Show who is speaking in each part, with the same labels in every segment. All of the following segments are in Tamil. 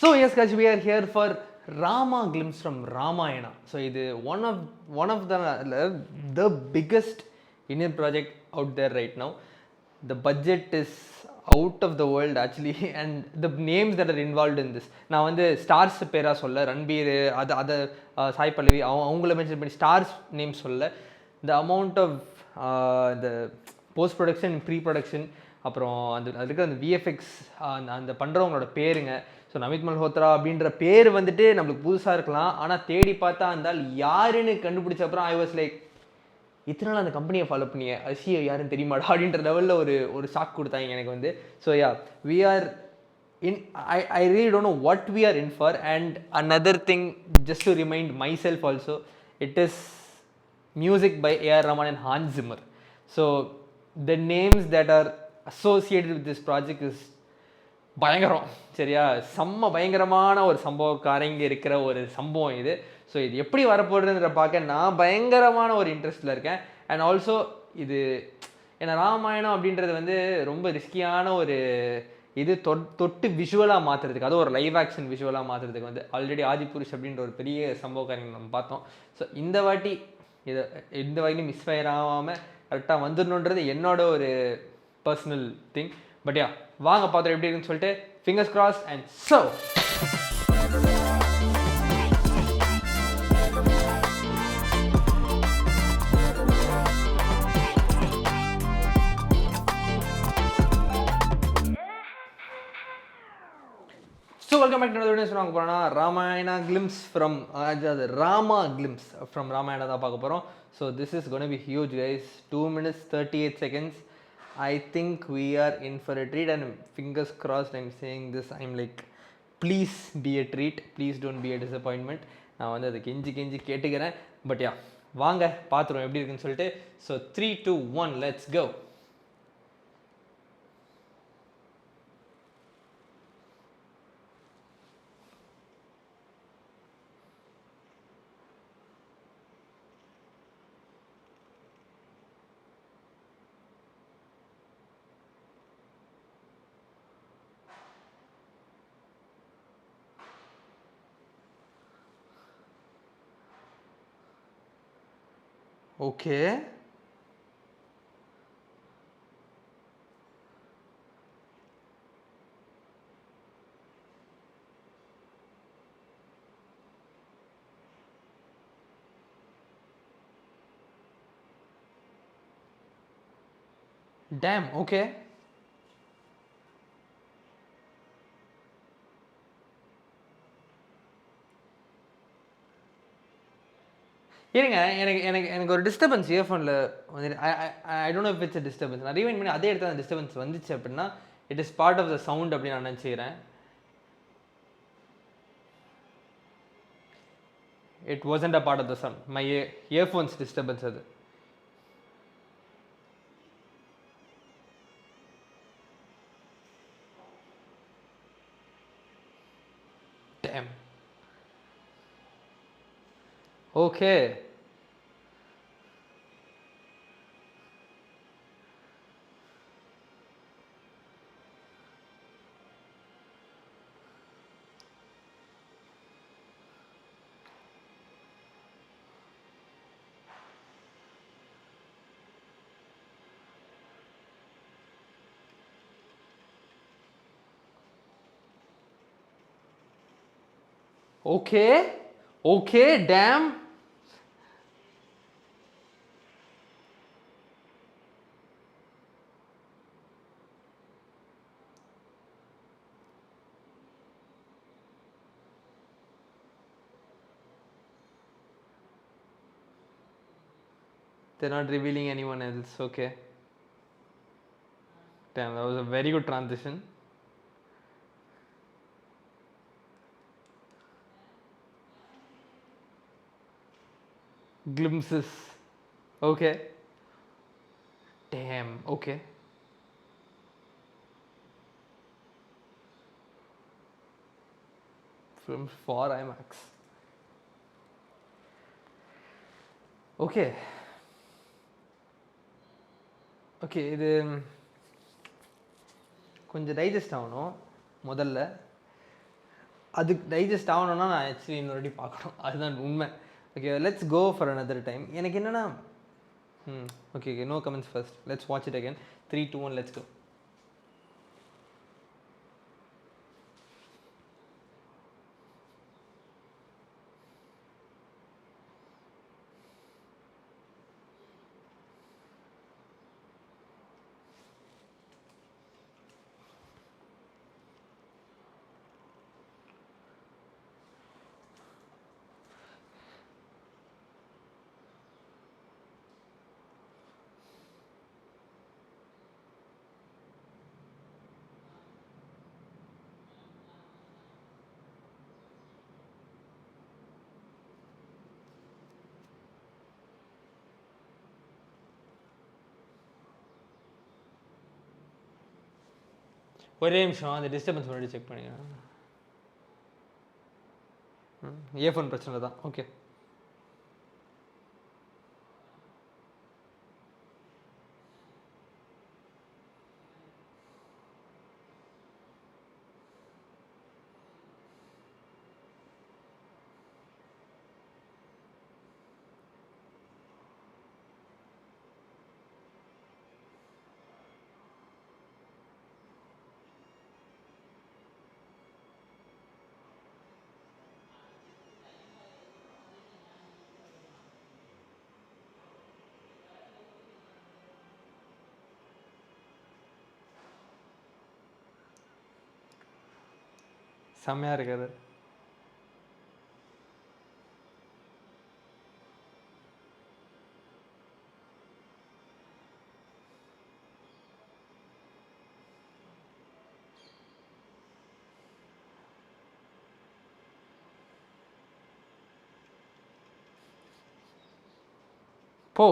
Speaker 1: So yes guys, we are here for Rama glimpse from Ramayana. So this one of the biggest Indian project out there right now. The budget is out of the world actually and the names that are involved in this. நான் வந்து ஸ்டார்ஸ் பேரா சொல்ல ரன்பீர் அதை சாய் பல்லவி அவங்கள மென்ஷன் பண்ணி ஸ்டார்ஸ் நேம் சொல்ல the amount of the post production pre production அப்புறம் அதுக்கு அந்த விஎஃப்எக்ஸ் அந்த பண்ணுறவங்களோட பேருங்க. ஸோ நமித் மல்ஹோத்ரா அப்படின்ற பேர் வந்துட்டு நம்மளுக்கு புதுசாக இருக்கலாம், ஆனால் தேடி பார்த்தா இருந்தால் யாருன்னு கண்டுபிடிச்ச அப்புறம் ஐ வாஸ் லைக், இத்தனை நாள் அந்த கம்பெனியை ஃபாலோ பண்ணிய அசியை யாருன்னு தெரியுமாடா அப்படின்ற லெவலில் ஒரு ஷாக் கொடுத்தாங்க எனக்கு வந்து. So ya we are in I really don't know what we are in for. And another thing, just to remind myself also, it is music by A.R. Rahman and Hans Zimmer. So the names that are associated with this project is பயங்கரம். சரியா, செம்ம பயங்கரமான ஒரு சம்பவக்காரங்க இருக்கிற ஒரு சம்பவம் இது. ஸோ இது எப்படி வரப்போடுறதுன்ற பார்க்க நான் பயங்கரமான ஒரு இன்ட்ரெஸ்டில் இருக்கேன். அண்ட் ஆல்சோ இது ஏன்னா ராமாயணம் அப்படின்றது வந்து ரொம்ப ரிஸ்கியான ஒரு இது தொட்டு விஷுவலாக மாற்றுறதுக்கு, அதுவும் ஒரு லைவ் ஆக்ஷன் விஷுவலாக மாற்றுறதுக்கு வந்து ஆல்ரெடி ஆதிபுருஷ் அப்படின்ற ஒரு பெரிய சம்பவக்காரங்க நம்ம பார்த்தோம். ஸோ இந்த வாட்டி மிஸ் ஃபயர் ஆகாமல் கரெக்டாக வந்துடணுன்றது என்னோட ஒரு பர்சனல் திங். பட் யா, வாங்க பார்த்துட்டு எப்படி இருக்குன்னு சொல்லிட்டு fingers cross and so welcome back to another video. வாங்க போகிறோன்னா Ramayana glimpse from Rama glimpse from Ramayana தான் பார்க்க போகிறோம். So this is gonna be huge guys. 2 minutes 38 seconds. I think we are in for a treat, and fingers crossed I'm saying this, I'm like, please be a treat, please don't be a disappointment. நான் வந்து அதை கெஞ்சி கேட்டுக்கிறேன். பட் யா, வாங்க பார்த்துருவோம் எப்படி இருக்குன்னு சொல்லிட்டு. So 3, 2, 1 let's go. Okay. Damn, okay. இருங்க, எனக்கு ஒரு டிஸ்டர்பன்ஸ் இயர்ஃபோனில் வந்து I don't know if it's a disturbance. நான் ரீவைண்ட் பண்ணி அதே இடத்துல அந்த டிஸ்டர்பன்ஸ் வந்துச்சு அப்படின்னா it is part of the sound அப்படின்னு நான் நினச்சிக்கிறேன். It wasn't a part of the sound, my earphones disturbance அது. Damn. Okay. Okay, damn. They're not revealing anyone else. Okay. Damn, that was a very good transition. Glimpses. Okay. Damn, okay. Filmed for IMAX. Okay. Okay, இது கொஞ்சம் டைஜஸ்ட் ஆகணும் முதல்ல. அதுக்கு டைஜஸ்ட் ஆகணும்னா நான் ஆக்சுவலி இன்னொரு பார்க்கணும், அதுதான் உண்மை. Okay, let's go for another time. எனக்கு என்னென்னா okay no comments first, let's watch it again. 3, 2, 1, let's go. ஒரே நிமிஷம், அந்த டிஸ்டர்பன்ஸ் முன்னாடி செக் பண்ணிக்கிறேன். இயர்ஃபோன் பிரச்சனை தான். ஓகே, செம்மையாக இருக்காது. போ.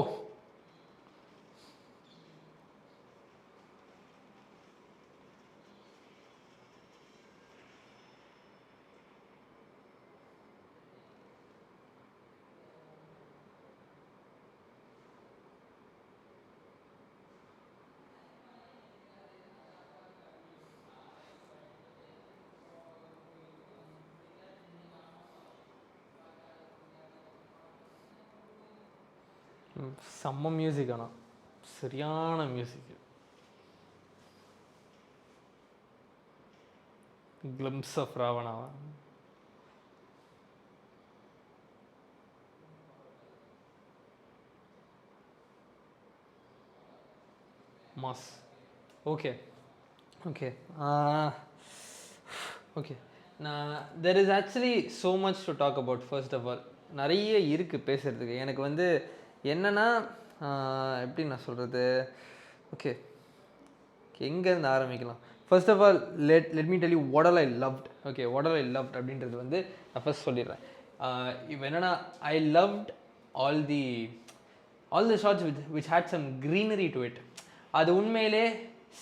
Speaker 1: செம்ம மியூசிக், ஆனால் சரியான மியூசிக். கிளிம்ஸ் ஆஃப் ராவணாவா? மாஸ். ஓகே ஓகே ஓகே, நான் there is actually so much to talk about. First of all நிறைய இருக்குது பேசுகிறதுக்கு. எனக்கு வந்து என்னென்னா எப்படி நான் சொல்கிறது, ஓகே எங்கேருந்து ஆரம்பிக்கலாம்? First of all let me tell you what all I loved. Okay, what all I loved அப்படின்றது வந்து நான் ஃபர்ஸ்ட் சொல்லிடுறேன். இப்போ என்னென்னா, I loved all the shots which had some greenery to it. அது உண்மையிலே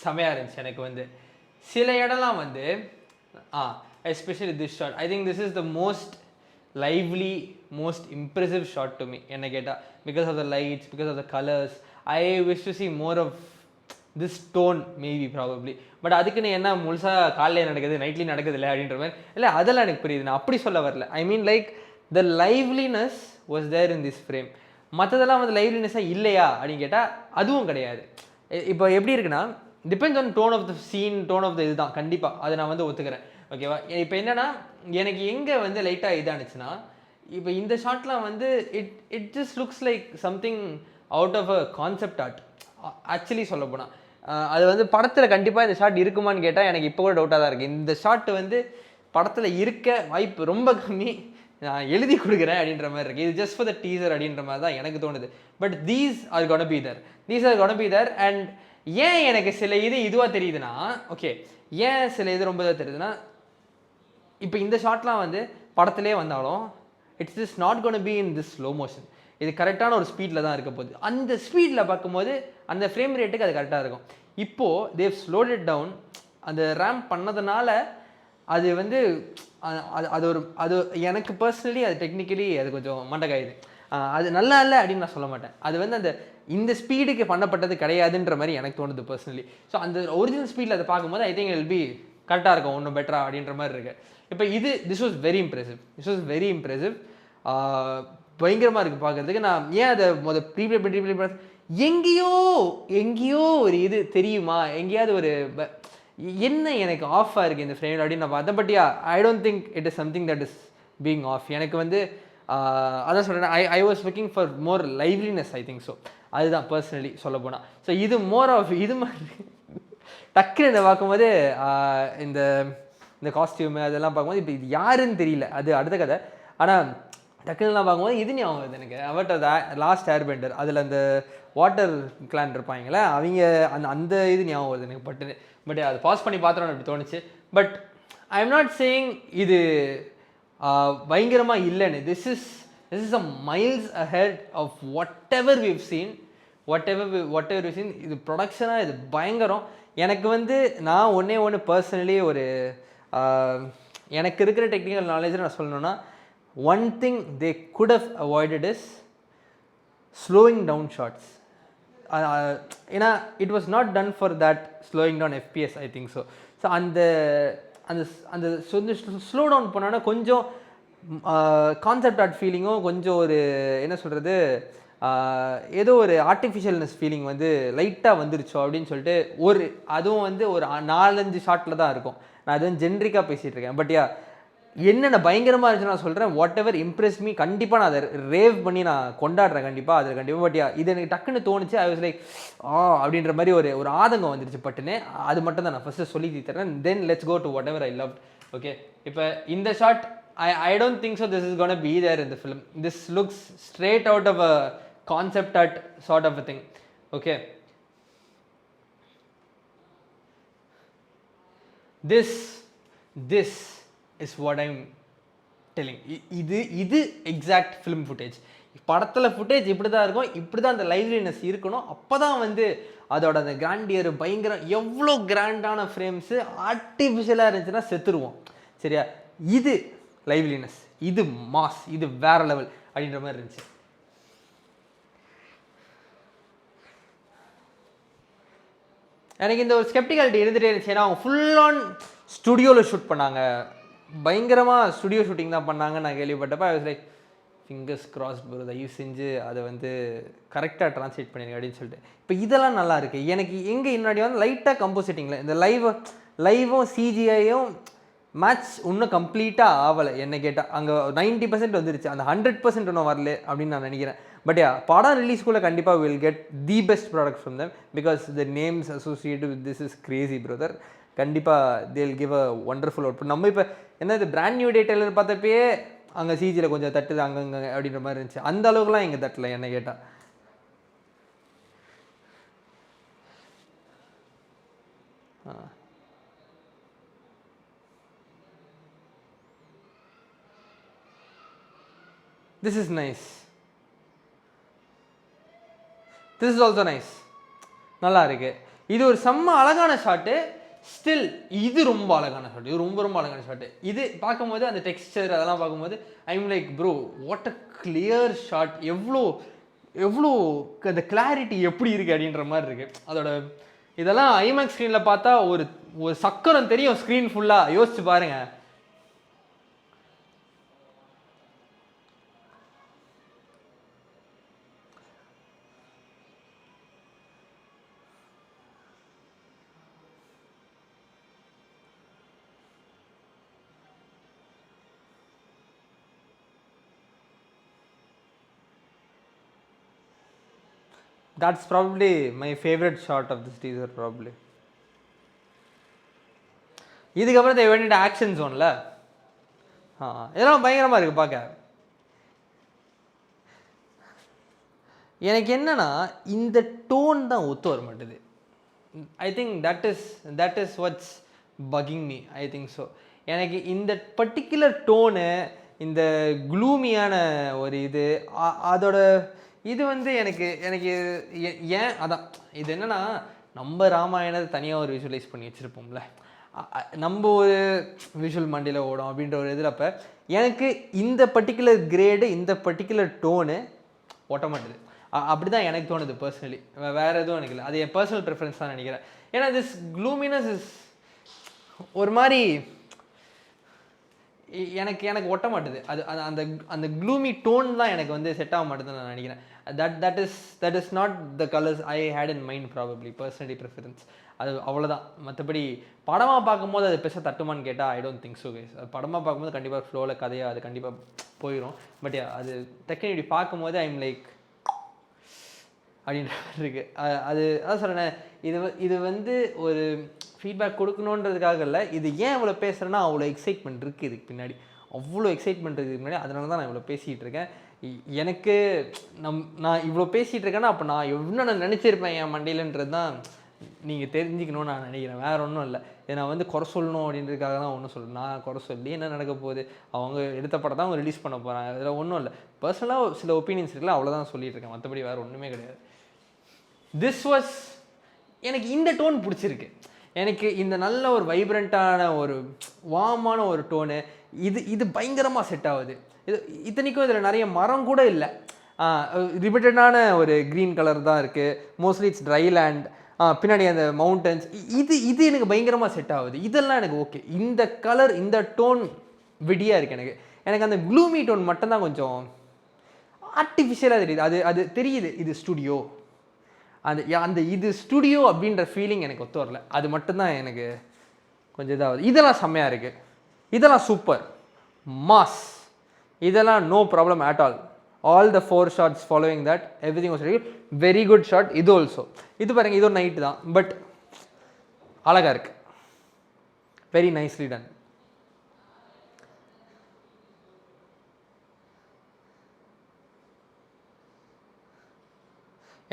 Speaker 1: செமையாக இருந்துச்சு. எனக்கு வந்து சில இடம்லாம் வந்து especially this shot, I think this is the most lively, most impressive shot to me enna ketta, because of the lights, because of the colors. I wish to see more of this tone, maybe, probably. But adukku ne enna mulsa kaale nadakudhu nightly nadakudhu illa abindra mari illa adala enak puriyudhu. Na appadi solla varala. I mean, like, the liveliness was there in this frame. மற்றதெல்லாம் வந்து லைவ்லினஸாக இல்லையா அப்படின்னு கேட்டால் அதுவும் கிடையாது. இப்போ எப்படி இருக்குன்னா, depends on tone of the scene, tone of the இதுதான். கண்டிப்பாக அதை நான் வந்து ஒத்துக்கிறேன். ஓகேவா? இப்போ என்னென்னா, எனக்கு எங்கே வந்து லைட்டாக இதானுச்சுன்னா, இப்போ இந்த ஷாட்லாம் வந்து it just looks like something out of a concept art. Actually சொல்ல போனால் அது வந்து படத்தில் கண்டிப்பாக இந்த ஷாட் இருக்குமான்னு கேட்டால் எனக்கு இப்போ கூட டவுட்டாக தான் இருக்குது. இந்த ஷாட் வந்து படத்தில் இருக்க வாய்ப்பு ரொம்ப கம்மி, நான் எழுதி கொடுக்குறேன் அப்படின்ற மாதிரி இருக்குது. இது ஜஸ்ட் ஃபார் த டீசர் அப்படின்ற மாதிரி தான் எனக்கு தோணுது. But these are gonna be there. And ஏன் எனக்கு சில இது இதுவாக தெரியுதுன்னா, ஓகே, ஏன் சில இது ரொம்ப இதாக தெரியுதுன்னா, இப்போ இந்த ஷாட்லாம் வந்து படத்திலே வந்தாலும் it's is not gonna be in this slow motion. இது கரெக்டான ஒரு ஸ்பீடில் தான் இருக்க போகுது. அந்த ஸ்பீடில் பார்க்கும்போது அந்த ஃப்ரேம் ரேட்டுக்கு அது கரெக்டாக இருக்கும். இப்போது தேவ் ஸ்லோட் இட் டவுன். அந்த ரேம்ப் பண்ணதுனால அது வந்து அது எனக்கு பர்சனலி அது டெக்னிக்கலி அது கொஞ்சம் மண்டகாயுது. அது நல்லா இல்லை அப்படின்னு நான் சொல்ல மாட்டேன். அது வந்து இந்த ஸ்பீடுக்கு பண்ணப்பட்டது கிடையாதுன்ற மாதிரி எனக்கு தோணுது பர்சனலி. ஸோ அந்த ஒரிஜினல் ஸ்பீடில் அதை பார்க்கும்போது I think it will be கரெக்டாக இருக்கும், ஒன்றும் பெட்டரா அப்படின்ற மாதிரி இருக்குது. இப்போ திஸ் வாஸ் வெரி இம்ப்ரெசிவ். பயங்கரமாக இருக்குது பார்க்குறதுக்கு. நான் ஏன் அதை ப்ரீப்ளே பண்ணி எங்கேயோ ஒரு இது தெரியுமா, எங்கேயாவது ஒரு என்ன எனக்கு ஆஃபாக இருக்குது இந்த ஃப்ரேம் அப்படின்னு நான் பார்த்தேன். But I don't think it is something that is being off. எனக்கு வந்து அதான் சொல்கிறேன், I was looking for more liveliness, I think so. அதுதான் பர்சனலி சொல்ல போனால். ஸோ இது மோர் ஆஃப் இது மாதிரி டக்குன்னு பார்க்கும்போது இந்த இந்த காஸ்டியூமு அதெல்லாம் பார்க்கும்போது இப்போ இது யாருன்னு தெரியல, அது அடுத்த கதை. ஆனால் டக்குன்னுலாம் பார்க்கும்போது இது ஞாபகம் வருது எனக்கு. அவர்கிட்ட லாஸ்ட் ஏர்பெண்டர் அதில் அந்த வாட்டர் கிளான் இருப்பாங்களே அவங்க அந்த இது ஞாபகம் வருது எனக்கு பட்டு. பட் அது பாஸ் பண்ணி பார்த்துறோம் அப்படி தோணுச்சு. But I am not saying இது பயங்கரமாக இல்லைன்னு. This is a miles ahead of whatever we've seen. இது ப்ரொடக்ஷனாக இது பயங்கரம். எனக்கு வந்து நான் ஒன்று பர்சனலி ஒரு எனக்கு இருக்கிற டெக்னிக்கல் நாலேஜை நான் சொல்லணுன்னா, one thing they could have avoided is slowing down shots. ஏன்னா it was not done for that slowing down FPS, I think so. So அந்த அந்த அந்த ஸ்லோ டவுன் பண்ணோன்னா கொஞ்சம் கான்செப்ட் ஆர்ட் ஃபீலிங்கும் கொஞ்சம் ஒரு என்ன சொல்கிறது, ஏதோ ஒரு ஆர்டிஃபிஷியல்னஸ் ஃபீலிங் வந்து லைட்டாக வந்துருச்சோ அப்படின்னு சொல்லிட்டு அதுவும் வந்து ஒரு 4-5 ஷாட்டில் தான் இருக்கும். நான் அது வந்து ஜென்ரிக்காக பேசிகிட்டு இருக்கேன். பட் என்னென்ன பயங்கரமாக இருந்துச்சு நான் சொல்கிறேன். வாட் எவர் இம்ப்ரெஸ் மீ, கண்டிப்பாக நான் அதை ரேவ் பண்ணி நான் கொண்டாடுறேன் கண்டிப்பாக, அதில் கண்டிப்பாக. பட் இது எனக்கு டக்குன்னு தோணுச்சு. ஐ வாஸ் லைக் அப்படின்ற மாதிரி ஒரு ஆதங்கம் வந்துருச்சு பட்டுன்னு. அது மட்டும் தான் நான் ஃபஸ்ட்டு சொல்லி தரேன். Then let's go to whatever I love. Okay, இப்போ இந்த shot I don't think so this is going to be there in the film. This looks straight out of a concept art sort of a thing. Okay, this is what I'm telling. இது exact film footage. படத்தில் ஃபுட்டேஜ் இப்படி தான் இருக்கும், இப்படி தான் அந்த லைவ்லினஸ் இருக்கணும். அப்போ தான் வந்து அதோட அந்த கிராண்டியர் பயங்கரம். எவ்வளோ கிராண்டான ஃப்ரேம்ஸு ஆர்டிஃபிஷியலாக இருந்துச்சுன்னா செத்துருவோம். சரியா? இது லைவ்லினஸ், இது மாஸ், இது வேற லெவல் அப்படின்ற மாதிரி இருந்துச்சு. எனக்கு இந்த ஒரு ஸ்கெப்டிகாலிட்டி இருந்துகிட்டே இருந்துச்சு. ஏன்னா அவங்க ஃபுல் ஆன் ஸ்டுடியோவில் ஷூட் பண்ணாங்க, பயங்கரமாக ஸ்டுடியோ ஷூட்டிங் தான் பண்ணாங்கன்னு நான் கேள்விப்பட்டப்போ I was like fingers crossed bro, தயவு செஞ்சு அதை வந்து கரெக்டாக ட்ரான்ஸ்லேட் பண்ணிடுங்க அப்படின்னு சொல்லிட்டு. இப்போ இதெல்லாம் நல்லா இருக்குது. எனக்கு எங்கே முன்னாடி வந்து லைட்டாக கம்போசிட்டிங்கில் இந்த லைவும் சிஜிஐயும் மேட்ச் இன்னும் கம்ப்ளீட்டாக ஆகலை என்ன கேட்டால். அங்கே 90% வந்துருச்சு, அந்த 100% இன்னும் வரல அப்படின்னு நான் நினைக்கிறேன். பட் படம் ரிலீஸ்க்குள்ளே கண்டிப்பாக will get the best product from them because the names associated with this is Crazy brother. கண்டிப்பாக தேல் கிவ் அ ஒண்டர்ஃபுல் அவுட்புட். நம்ம இப்போ என்ன இது பிராண்ட் நியூ டே டெய்லர் பார்த்தப்பயே அங்கே சிஜியில் கொஞ்சம் தட்டுது அங்கங்கே அப்படின்ற மாதிரி இருந்துச்சு. அந்த அளவுக்குலாம் இங்கே தட்டலை என்ன கேட்டால். This is nice. This is also nice. நல்லா இருக்கு. இது ஒரு செம்ம அழகான ஷாட்டு. ஸ்டில் இது ரொம்ப அழகான ஷாட். இது ரொம்ப ரொம்ப அழகான ஷாட்டு. இது பார்க்கும்போது அந்த டெக்ஸ்டர் அதெல்லாம் பார்க்கும்போது I'm like bro what a clear shot. எவ்வளோ அந்த கிளாரிட்டி எப்படி இருக்குது அப்படின்ற மாதிரி இருக்குது அதோட. இதெல்லாம் ஐமேக்ஸ் ஸ்க்ரீனில் பார்த்தா ஒரு சக்கரம் தெரியும் ஸ்க்ரீன் ஃபுல்லாக. யோசிச்சு பாருங்கள். That's probably my favorite shot of this teaser probably. இதுக்கப்புறம் they went into action zoneல. இதெல்லாம் பயங்கரமாக இருக்குது பார்க்க. எனக்கு என்னன்னா இந்த டோன் தான் ஒத்து வர மாட்டேது. I think that is what's bugging me, I think so. எனக்கு இந்த பர்டிகுலர் டோனு, இந்த க்ளூமியான ஒரு இது, அதோட இது வந்து எனக்கு ஏன் அதான் இது என்னென்னா நம்ம ராமாயணத்தை தனியாக ஒரு விஷுவலைஸ் பண்ணி வச்சுருப்போம்ல, நம்ம ஒரு விஷுவல் மண்டியில் ஓடும் அப்படின்ற ஒரு இதில். அப்போ எனக்கு இந்த பர்டிகுலர் கிரேடு, இந்த பர்டிகுலர் டோனு ஓட்ட மாட்டுது. அப்படி தான் எனக்கு தோணுது பர்சனலி. வேறு எதுவும் எனக்கு இல்லை. அது என் பர்சனல் ப்ரிஃபரன்ஸ் தான் நினைக்கிறேன். ஏன்னா திஸ் க்ளூமினஸ் இஸ் ஒரு மாதிரி எனக்கு எனக்கு ஒட்ட மாட்டுது. அது அந்த அந்த க்ளூமி டோன் தான் எனக்கு வந்து செட் ஆக மாட்டேதுன்னு நான் நினைக்கிறேன். That is not the colours I had in mind probably personally preference. அது அவ்வளோதான். மற்றபடி படமாக பார்க்கும்போது அது பெருசாக தட்டுமான்னு கேட்டால் I don't think so guys. அது படமாக பார்க்கும்போது கண்டிப்பாக ஃப்ளோவில் கதையாக அது கண்டிப்பாக போயிடும். பட் அது டக்குனு இப்படி பார்க்கும்போது ஐம் லைக் அப்படின்ற மாதிரி இருக்குது. அது அதான் சொல்கிறேன், இது வந்து ஒரு ஃபீட்பேக் கொடுக்கணுன்றதுக்காக இல்லை, இது ஏன் இவ்வளோ பேசுகிறேன்னா அவ்வளோ எக்ஸைட்மெண்ட் இருக்குது இதுக்கு பின்னாடி, அவ்வளோ எக்ஸைட்மெண்ட் இருக்குது பின்னாடி. அதனால தான் நான் இவ்வளோ பேசிகிட்டு இருக்கேன். எனக்கு நான் இவ்வளோ பேசிகிட்டு இருக்கேன்னா அப்போ நான் எவ்வளோ நான் நினச்சிருப்பேன் என் மண்டையிலன்றது தான் நீங்கள் தெரிஞ்சுக்கணும்னு நான் நினைக்கிறேன். வேறு ஒன்றும் இல்லை. இதை நான் வந்து குறை சொல்லணும் அப்படின்றதுக்காக தான் ஒன்றும் சொல்லணும். நான் குறை சொல்லி என்ன நடக்க போகுது, அவங்க எடுத்த படம் தான் அவங்க ரிலீஸ் பண்ண போகிறாங்க, அதில் ஒன்றும் இல்லை. பர்சனலாக சில ஒப்பீனியன்ஸ் இருக்குல்ல, அவ்வளோதான் சொல்லிட்டு இருக்கேன். மற்றபடி வேறு ஒன்றுமே கிடையாது. திஸ் வாஸ் எனக்கு இந்த டோன் பிடிச்சிருக்கு. எனக்கு இந்த நல்ல ஒரு வைப்ரண்ட்டான ஒரு வார்மான ஒரு டோனு இது பயங்கரமாக செட் ஆகுது. இத்தனைக்கும் இதில் நிறைய மரம் கூட இல்லை, ரிப்பீட்டடான ஒரு க்ரீன் கலர் தான் இருக்குது. மோஸ்ட்லி இட்ஸ் ட்ரை லேண்ட், பின்னாடி அந்த மவுண்டன்ஸ், இது எனக்கு பயங்கரமாக செட் ஆகுது. இதெல்லாம் எனக்கு ஓகே. இந்த கலர் இந்த டோன் விடியாக இருக்குது. எனக்கு அந்த க்ளூமி டோன் மட்டும்தான் கொஞ்சம் ஆர்டிஃபிஷியலாக தெரியுது. அது தெரியுது இது ஸ்டுடியோ, அந்த இது ஸ்டுடியோ அப்படின்ற ஃபீலிங் எனக்கு ஒத்து வரல. அது மட்டும்தான் எனக்கு கொஞ்சம் இதாகுது. இதெல்லாம் செம்மையாக இருக்குது, இதெல்லாம் சூப்பர் மாஸ், இதெல்லாம் no problem at all. All the 4 shots following that, everything was very good shot. இது ஆல்சோ இது பாருங்கள், இது ஒரு நைட்டு தான், பட் அழகாக இருக்குது, வெரி நைஸ்லி டன்.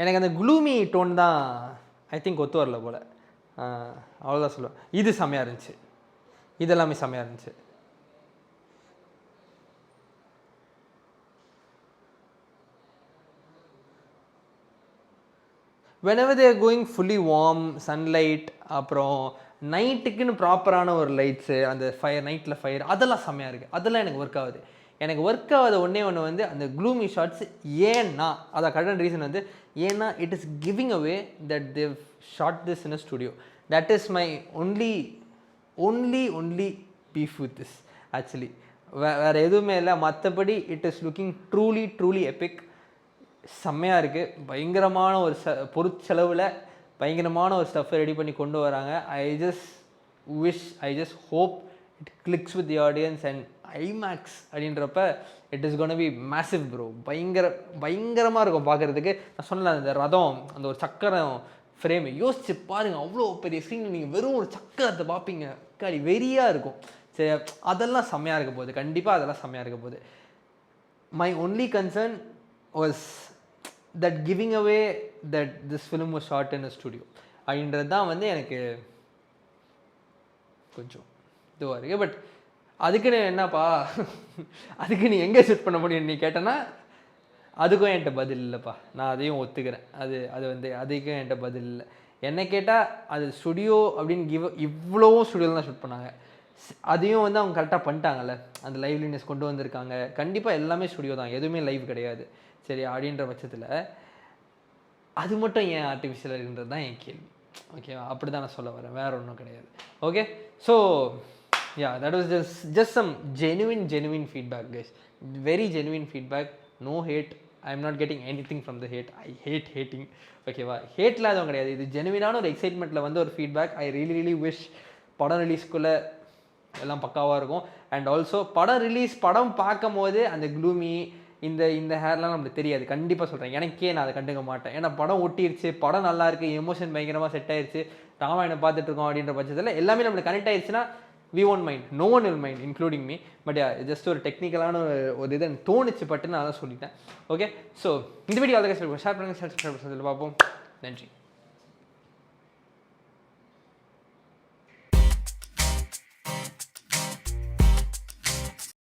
Speaker 1: எனக்கு அந்த க்ளூமி டோன் தான் ஐ திங்க் ஒத்து வரல போல், அவ்வளோதான் சொல்லுவேன். இது செம்மையாக இருந்துச்சு, இதெல்லாமே செம்மையாக இருந்துச்சு. whenever they are going fully warm sunlight, அப்புறம் நைட்டுக்குன்னு ப்ராப்பரான ஒரு லைட்ஸு, அந்த ஃபயர் நைட்டில் ஃபயர், அதெல்லாம் செம்மையாக இருக்குது. அதெல்லாம் எனக்கு ஒர்க் ஆகுது. எனக்கு ஒர்க் ஆகாத ஒன்று வந்து அந்த க்ளூமி ஷாட்ஸ். ஏன்னா அதான் கரெக்டான ரீசன் வந்து, ஏன்னா it is giving away that they shot this in a studio. That is my only beef with this actually. வேறு எதுவுமே இல்லை. மற்றபடி it is looking truly epic. செம்மையாக இருக்குது. பயங்கரமான ஒரு பொருட்செலவில் பயங்கரமான ஒரு ஸ்டஃப்பை ரெடி பண்ணி கொண்டு வராங்க. I just hope it clicks with the audience and IMAX அப்படின்றப்ப it is gonna be massive bro. பயங்கரமாக இருக்கும் பார்க்குறதுக்கு. நான் சொன்னேன், அந்த ரதம், அந்த ஒரு சக்கரம் ஃப்ரேமு யோசிச்சு பாருங்கள், அவ்வளோ பெரிய ஸ்க்ரீன் நீங்கள் வெறும் ஒரு சக்கரத்தை பார்ப்பீங்க, காடி வெறியாக இருக்கும். சரி, அதெல்லாம் செம்மையாக இருக்க போகுது, கண்டிப்பாக அதெல்லாம் செம்மையாக இருக்க போகுது. My only concern was that giving away that this film was shot in a studio அப்படின்றது தான் வந்து எனக்கு கொஞ்சம் இதுவாக இருக்குது. பட் அதுக்குன்னு என்னப்பா, அதுக்கு நீ எங்கே ஷூட் பண்ண முடியும் நீ கேட்டேன்னா அதுக்கும் என்கிட்ட பதில் இல்லைப்பா. நான் அதையும் ஒத்துக்கிறேன். அது வந்து அதுக்கும் என்கிட்ட பதில் இல்லை. என்ன கேட்டால் அது ஸ்டுடியோ அப்படின்னு இவ்வளோவும் ஸ்டுடியோவில் தான் ஷூட் பண்ணாங்க. அதையும் வந்து அவங்க கரெக்டாக பண்ணிட்டாங்கல்ல, அந்த லைவ்லினஸ் கொண்டு வந்திருக்காங்க. கண்டிப்பாக எல்லாமே ஸ்டுடியோ தான், எதுவுமே லைவ் கிடையாது. சரி, அப்படின்ற பட்சத்தில் அது மட்டும் ஏன் ஆர்டிஃபிஷியல் இருக்குன்றது தான் என் கேள்வி. ஓகேவா? அப்படி தான் நான் சொல்ல வரேன், வேறு ஒன்றும் கிடையாது. Okay, so ya, that was just some genuine feedback guys, very genuine feedback, no hate. I am not getting anything from the hate. I hate hating. ஓகேவா? ஹேட்டில் அதுவும் கிடையாது. இது ஜெனுவினான ஒரு எக்ஸைட்மெண்ட்டில் வந்து ஒரு ஃபீட்பேக். ஐ ரியலி விஷ் படம் ரிலீஸ்க்குள்ளே எல்லாம் பக்காவாக இருக்கும். அண்ட் ஆல்சோ படம் பார்க்கும் போது அந்த க்ளூமி இந்த ஹேர்லாம் நம்மளுக்கு தெரியாது. கண்டிப்பாக சொல்கிறேன், எனக்கே நான் அதை கண்டுக்க மாட்டேன். ஏன்னா படம் ஒட்டிடுச்சு, படம் நல்லா இருக்குது, எமோஷன் பயங்கரமாக செட் ஆயிடுச்சு, ராமாயணம் பார்த்துட்ருக்கோம் அப்படின்ற பட்சத்தில் எல்லாமே நம்மளுக்கு கனெக்ட் ஆயிடுச்சுன்னா we won't mind, no one will mind including me. But just ஒரு டெக்னிக்கலான ஒரு இதை தோணுச்சு பட்டு நான் அதை சொல்லிட்டேன். ஓகே, ஸோ இந்த வீடியோ அதை ஷேர் பண்ணுங்கள், பார்ப்போம். நன்றி.